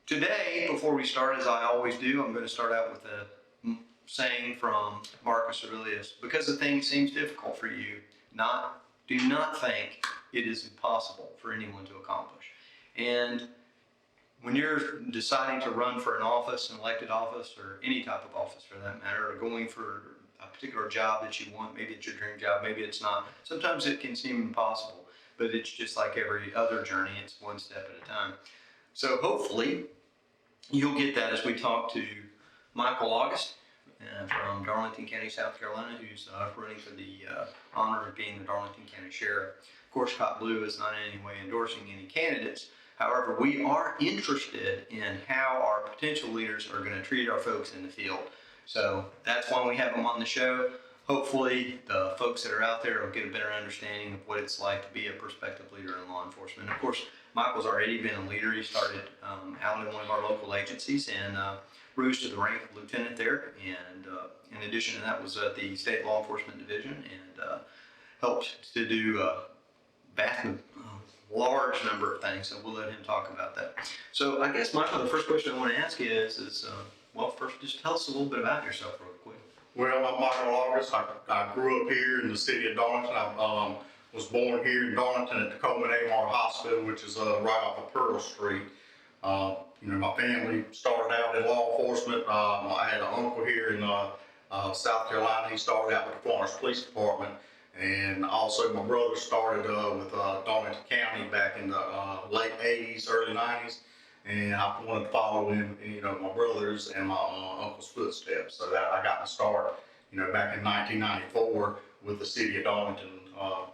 Today, before we start, as I always do, I'm going to start out with a saying from Marcus Aurelius. Because a thing seems difficult for you, do not think it is impossible for anyone to accomplish. And when you're deciding to run for an office, an elected office, or any type of office for that matter, or going for a particular job that you want, maybe it's your dream job, maybe it's not. Sometimes it can seem impossible, but it's just like every other journey, it's one step at a time. So hopefully you'll get that as we talk to Michael August from Darlington County, South Carolina, who's running for the honor of being the Darlington County Sheriff. Of course, CopBLue is not in any way endorsing any candidates. However, we are interested in how our potential leaders are going to treat our folks in the field. So that's why we have them on the show. Hopefully, the folks that are out there will get a better understanding of what it's like to be a prospective leader in law enforcement. Of course, Michael's already been a leader. He started out in one of our local agencies and rose to the rank of lieutenant there. And in addition to that, was at the State Law Enforcement Division and helped to do large number of things, so we'll let him talk about that. So I guess, Michael, the first question I want to ask you is well, first, just tell us a little bit about yourself real quick. Well, I'm Michael August. I grew up here in the city of Darlington. I was born here in Darlington at the Coleman Amar Hospital, which is right off of Pearl Street. My family started out in law enforcement. I had an uncle here in South Carolina. He started out with the Florence Police Department. And also my brother started with Darlington County back in the late 80s, early 90s. And I wanted to follow in, my brother's and my uncle's footsteps. So that I got to start, back in 1994 with the City of Darlington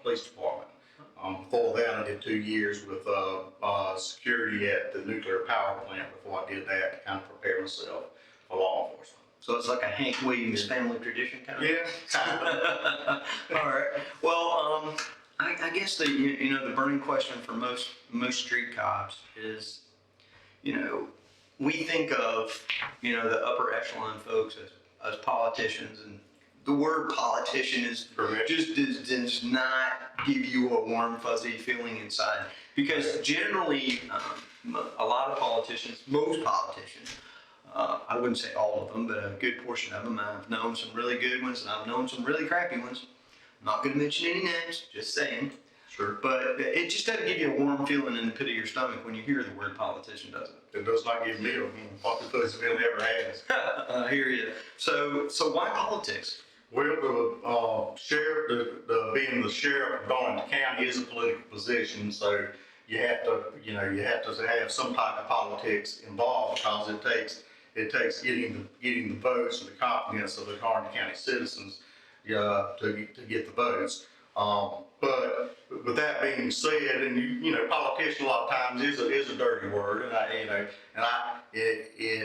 Police Department. Before that, I did 2 years with security at the nuclear power plant before I did that to kind of prepare myself for law enforcement. So it's like a Hank Williams family tradition kind of? Yeah, kind of. All right. Well, I guess the burning question for most street cops is, we think of, the upper echelon folks as politicians, and the word politician does not give you a warm, fuzzy feeling inside. Because generally, a lot of politicians, most politicians, I wouldn't say all of them, but a good portion of them. I've known some really good ones, and I've known some really crappy ones. I'm not going to mention any names, just saying. Sure. But it just doesn't give you a warm feeling in the pit of your stomach when you hear the word politician, does it? It does not give me a warm feeling ever has. I hear you. So why politics? Well, being the sheriff of Darlington County is a political position, so you have to have some type of politics involved because it takes getting the votes and the confidence of the Darlington County citizens to get the votes. But with that being said, and politician a lot of times is a dirty word, and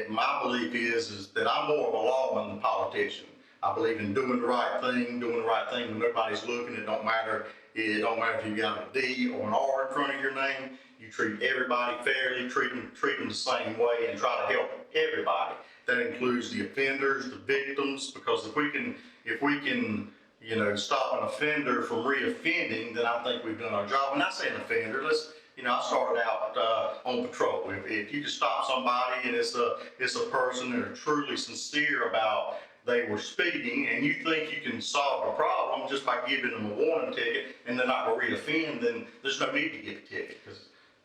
my belief is that I'm more of a lawman than a politician. I believe in doing the right thing when nobody's looking. It don't matter if you got a D or an R in front of your name. You treat everybody fairly, treat them the same way, and try to help everybody. That includes the offenders, the victims, because if we can stop an offender from re-offending, then I think we've done our job. And I say an offender, I started out on patrol. If you can stop somebody and it's a person that are truly sincere about they were speeding, and you think you can solve a problem just by giving them a warning ticket, and they're not going to re-offend, then there's no need to give a ticket.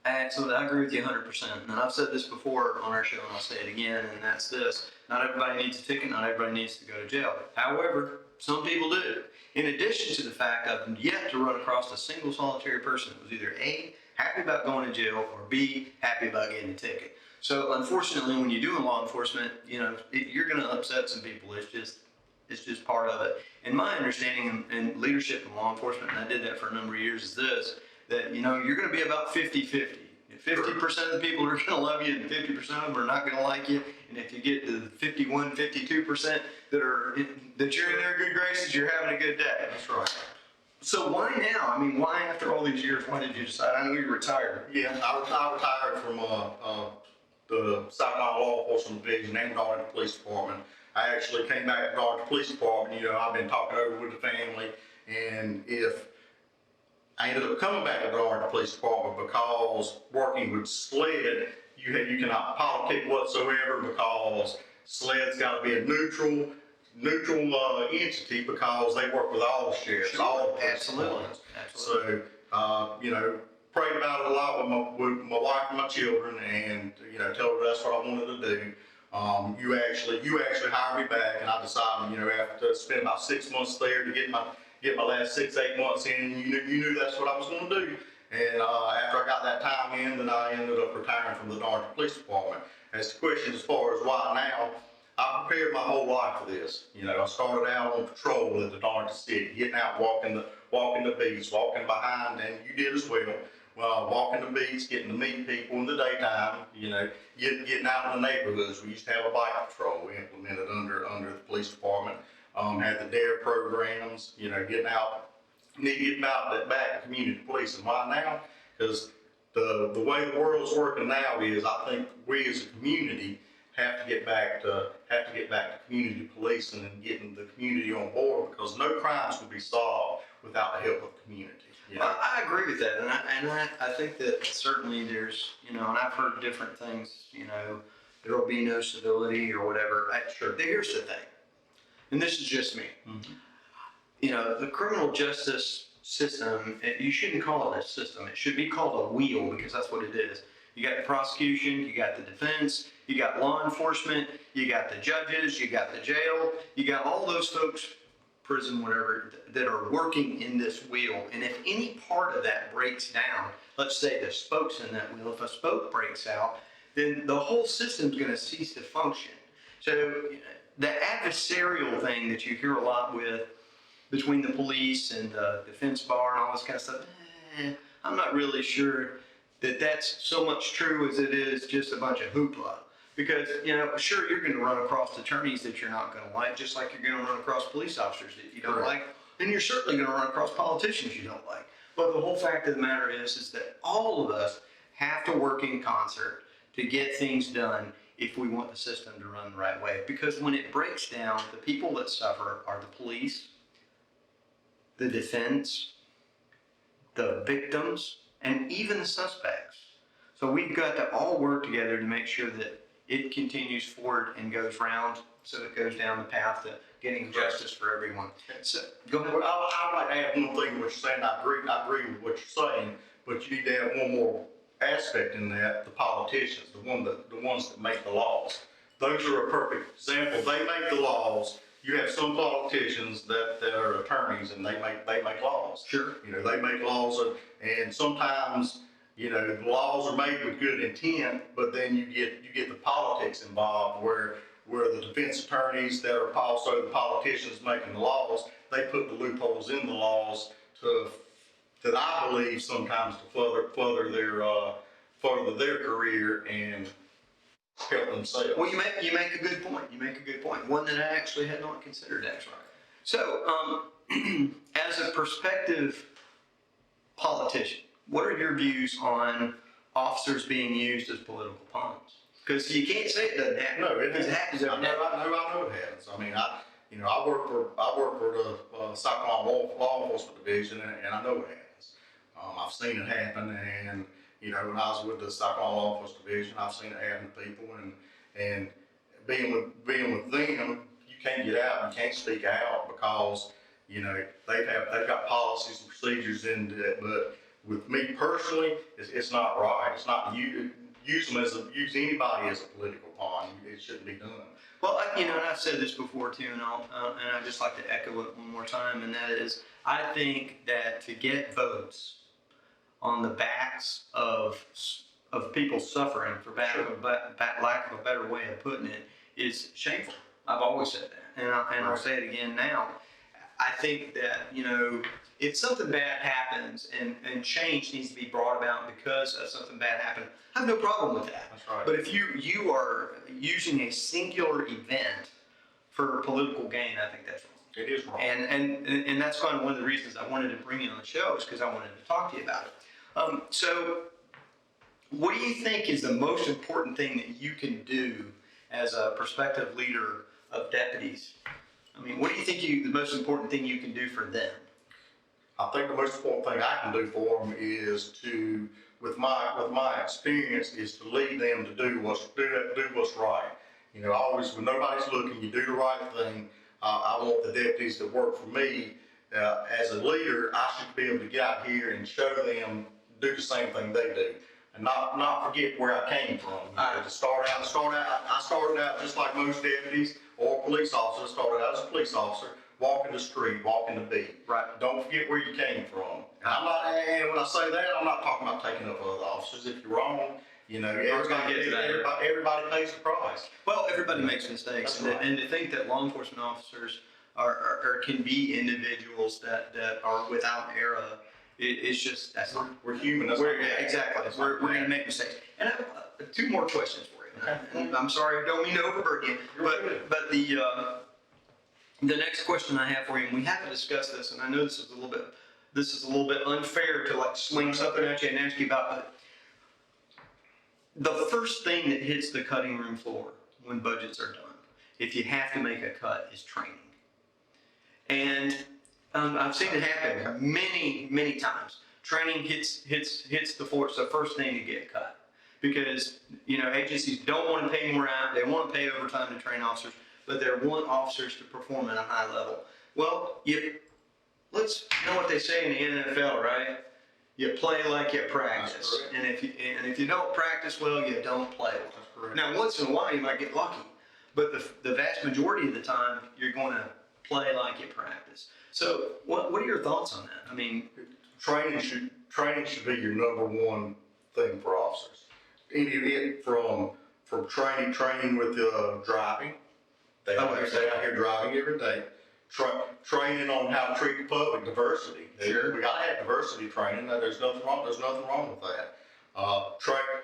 Absolutely, I agree with you 100%. And I've said this before on our show, and I'll say it again, and that's this. Not everybody needs a ticket, not everybody needs to go to jail. However, some people do. In addition to the fact I've yet to run across a single solitary person that was either A, happy about going to jail, or B, happy about getting a ticket. So unfortunately, when you're doing law enforcement, you're going to upset some people. It's just part of it. And my understanding in leadership in law enforcement, and I did that for a number of years, is this, that you're going to be about 50-50. 50% of the people are going to love you, and 50% of them are not going to like you. And if you get to the 51, 52% that you're in their good graces, you're having a good day. That's right. So why now? I mean, why after all these years? Why did you decide? I know you retired. Yeah, I retired from the South Carolina Law Enforcement Division and Darlington Police Department. I actually came back to Darlington Police Department. I've been talking over with the family, and if I ended up coming back to the Darlington Police Department because working with SLED, you cannot politic whatsoever because SLED's got to be a neutral entity because they work with all the sheriffs, Sure, all the police absolutely, departments. absolutely. So, prayed about it a lot with my wife and my children, and told her that's what I wanted to do. You actually hired me back, and I decided, after spending about 6 months there to get my last 6-8 months in, you knew that's what I was going to do. And after I got that time in, then I ended up retiring from the Darlington Police Department. As the question as far as why now, I prepared my whole life for this. I started out on patrol at the Darlington City, getting out, walking the beats, walking behind, and you did as well. Walking the beats, getting to meet people in the daytime, getting out in the neighborhoods. We used to have a bike patrol we implemented under the police department. Had the DARE programs, getting out back to community policing. Why now? Because the way the world's working now is, I think we as a community have to get back to community policing and getting the community on board, because no crimes will be solved without the help of the community. I agree with that, and I think that certainly there's, and I've heard different things, there will be no civility or whatever. Sure. Here's the thing, and this is just me. Mm-hmm. The criminal justice system, you shouldn't call it a system. It should be called a wheel, because that's what it is. You got the prosecution, you got the defense, you got law enforcement, you got the judges, you got the jail, you got all those folks, prison, whatever, that are working in this wheel. And if any part of that breaks down, let's say the spokes in that wheel, if a spoke breaks out, then the whole system's going to cease to function. So the adversarial thing that you hear a lot with between the police and the defense bar and all this kind of stuff, I'm not really sure that that's so much true as it is just a bunch of hoopla. Because, sure, you're going to run across attorneys that you're not going to like, just like you're going to run across police officers that you don't like, and you're certainly going to run across politicians you don't like. But the whole fact of the matter is that all of us have to work in concert to get things done if we want the system to run the right way. Because when it breaks down, the people that suffer are the police, the defense, the victims, and even the suspects. So we've got to all work together to make sure that it continues forward and goes round, so it goes down the path to getting justice for everyone. So, go ahead. Well, I would like to add one thing to what you're saying. I agree with what you're saying, but you need to add one more aspect in that: the politicians, the ones that make the laws. Those are a perfect example. They make the laws. You have some politicians that are attorneys, and they make laws. Sure. They make laws, and sometimes, the laws are made with good intent, but then you get the politics involved, where the defense attorneys that are also the politicians making the laws, they put the loopholes in the laws that I believe sometimes to further their career and help themselves. Well, you make a good point. You make a good point. One that I actually had not considered, actually. So, as a prospective politician, what are your views on officers being used as political pawns? Because you can't say it doesn't happen. No, it happens. I know it happens. I mean, I work for the Cyclone Law Enforcement Division, and I know it happens. I've seen it happen, and when I was with the Cyclone Law Enforcement Division, I've seen it happen to people, and being with them, you can't get out, you can't speak out, because they've got policies and procedures in it. But with me personally, it's not right. It's not use anybody as a political pawn. It shouldn't be done. Well, and I've said this before too, and I'd just like to echo it one more time, and that is, I think that to get votes on the backs of people suffering, for lack of a better way of putting it, is shameful. I've always said that, and I'll say it again now. I think that, if something bad happens and change needs to be brought about because of something bad happened, I have no problem with that. That's right. But if you are using a singular event for political gain, I think that's wrong. It is wrong. And that's kind of one of the reasons I wanted to bring you on the show, is because I wanted to talk to you about it. So what do you think is the most important thing that you can do as a prospective leader of deputies? I mean, what do you think the most important thing you can do for them? I think the most important thing I can do for them is with my experience is to lead them to do what's right. You know, always when nobody's looking, you do the right thing. I want the deputies that work for me, as a leader, I should be able to get out here and show them, do the same thing they do. And not forget where I came from. You know, I started out just like most deputies or police officers. I started out as a police officer, walking the street, walking the beat. Right. Don't forget where you came from. And when I say that, I'm not talking about taking up other officers. If you're wrong, you know, everybody pays the price. Well, everybody makes mistakes, and to think that law enforcement officers are can be individuals that are without error, it's just We're human. Exactly. We're going to make mistakes. And I have two more questions for you. Okay. I'm sorry, I don't mean to overburden you, but the next question I have for you, and we haven't discussed this, and I know this is a little bit unfair to like sling something at you and ask you about, but the first thing that hits the cutting room floor when budgets are done, if you have to make a cut, is training. And I've seen it happen many times. Training hits the floor. It's the first thing to get cut because agencies don't want to pay more out. They want to pay overtime to train officers, but they want officers to perform at a high level. Well, let's know what they say in the NFL, right? You play like you practice, and if you don't practice well, you don't play well. Now, once in a while, you might get lucky, but the vast majority of the time, you're going to play like you practice. So, what are your thoughts on that? I mean, training should be your number one thing for officers. From training with driving. They're out here driving every day. Training on how to treat the public, diversity. Sure. We gotta have diversity training. There's nothing wrong with that.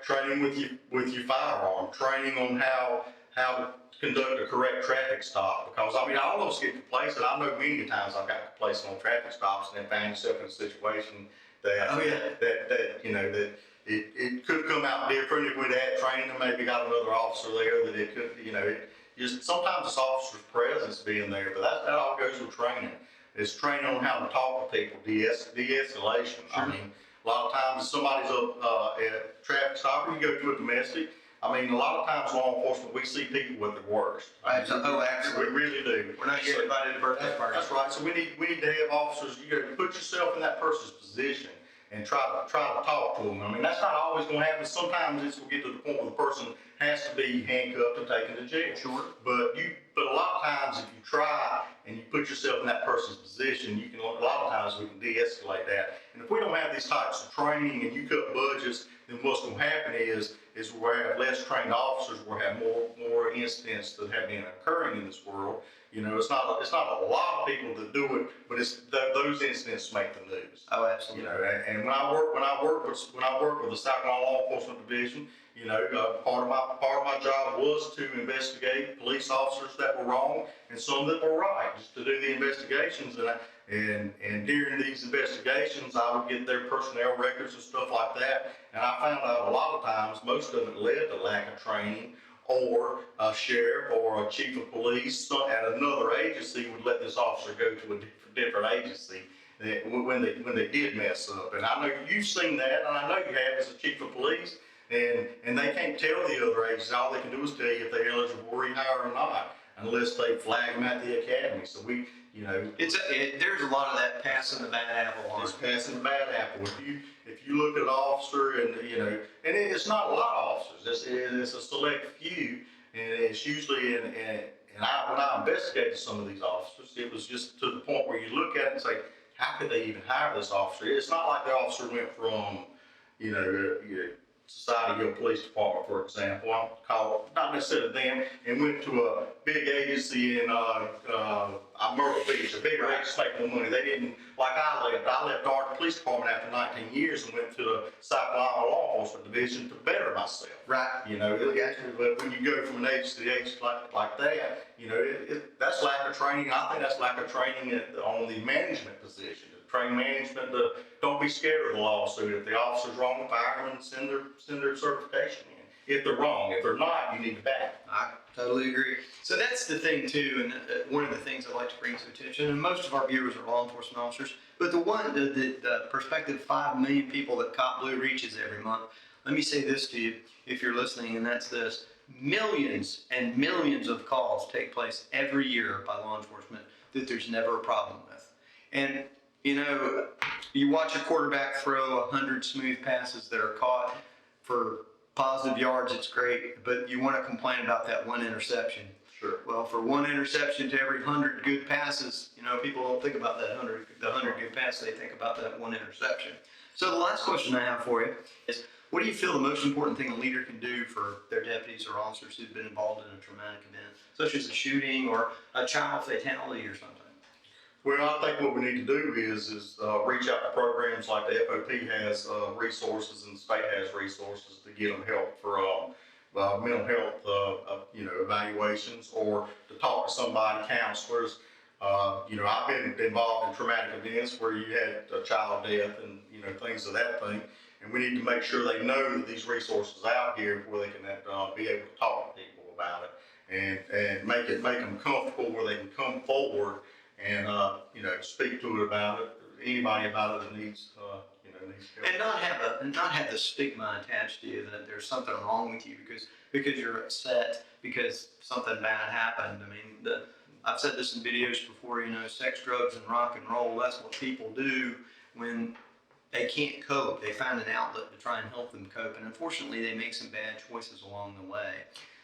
Training with your firearm. Training on how to conduct a correct traffic stop. Because all of us get complacent. I know many times I've got complacent on traffic stops and then find yourself in a situation that it could come out different if we'd had training and maybe got another officer there that it could, sometimes it's officer's presence being there, but that all goes with training. It's training on how to talk to people, de-escalation. Sure. A lot of times if somebody's at a traffic stop or you go to a domestic, a lot of times law enforcement, we see people with the worst. Absolutely. We really do. We're not getting invited to birthday parties. That's right. So we need to have officers, put yourself in that person's position and try to talk to them. That's not always going to happen. Sometimes it's going to get to the point where the person has to be handcuffed and taken to jail. Sure. But a lot of times if you try and you put yourself in that person's position, a lot of times we can de-escalate that. And if we don't have these types of training and you cut budgets, then what's going to happen is we'll have less trained officers, we'll have more incidents that have been occurring in this world. It's not a lot of people that do it, but those incidents make the news. Oh, absolutely. And when I work with the South Carolina Law Enforcement Division, part of my job was to investigate police officers that were wrong and some that were right, just to do the investigations. And during these investigations, I would get their personnel records and stuff like that. And I found out a lot of times, most of it led to lack of training, or a sheriff or a chief of police at another agency would let this officer go to a different agency when they did mess up. And I know you've seen that, and I know you have as a chief of police, and they can't tell the other agency. All they can do is tell you if they're eligible for rehire or not, unless they flag them at the academy. So there's a lot of that passing the bad apple on. It's passing the bad apple. If you look at an officer and it's not a lot of officers. It's a select few, and it's usually when I investigated some of these officers, it was just to the point where you look at it and say, how could they even hire this officer? It's not like the officer went from Society Hill Police Department, for example. I'm called, not necessarily them, and went to a big agency in Myrtle Beach, a bigger agency to make more money. They didn't, like I left our police department after 19 years and went to the South Carolina Law Enforcement Division to better myself. Right. But when you go from an agency to agency like that, that's lack of training. I think that's lack of training on the management position. Train management to don't be scared of the lawsuit. If the officer's wrong, fire him and send their certification in. if they're wrong. If they're not, you need to back. I totally agree. So that's the thing too, and one of the things I like to bring to attention, and most of our viewers are law enforcement officers, but the prospective 5 million people that CopBLue reaches every month, let me say this to you, if you're listening, and that's this: millions and millions of calls take place every year by law enforcement that there's never a problem with. And you know, you watch a quarterback throw 100 smooth passes that are caught for positive yards, it's great, but you want to complain about that one interception. Sure. Well, for one interception to every 100 good passes, you know, people don't think about that 100 good passes, they think about that one interception. So the last question I have for you is, what do you feel the most important thing a leader can do for their deputies or officers who've been involved in a traumatic event, such as a shooting or a child fatality or something? Well, I think what we need to do is reach out to programs like the FOP has resources and the state has resources to get them help for mental health, evaluations, or to talk to somebody, counselors. I've been involved in traumatic events where you had a child death and things of that thing, and we need to make sure they know that these resources out here where they can be able to talk to people about it and make them comfortable where they can come forward and speak to it about it. Anybody about it that needs help. And not have the stigma attached to you that there's something wrong with you because you're upset because something bad happened. I mean, I've said this in videos before. Sex, drugs, and rock and roll. That's what people do when they can't cope. They find an outlet to try and help them cope, and unfortunately, they make some bad choices along the way.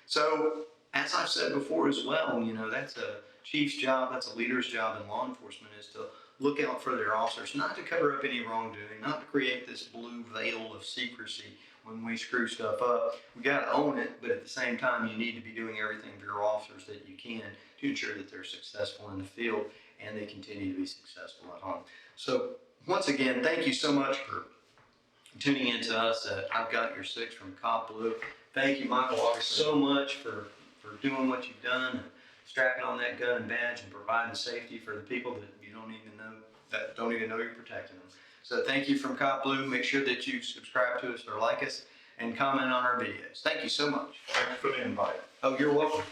So, as I've said before as well, that's a chief's job, that's a leader's job in law enforcement, is to look out for their officers, not to cover up any wrongdoing, not to create this blue veil of secrecy when we screw stuff up. We got to own it, but at the same time, you need to be doing everything for your officers that you can to ensure that they're successful in the field and they continue to be successful at home. So once again, thank you so much for tuning in to us at I've Got Your Six from CopBLue. Thank you, Michael, so much for doing what you've done, and strapping on that gun and badge and providing safety for the people that you don't even know you're protecting them. So thank you from CopBLue. Make sure that you subscribe to us or like us and comment on our videos. Thank you so much. Thanks for the invite. Oh, you're welcome.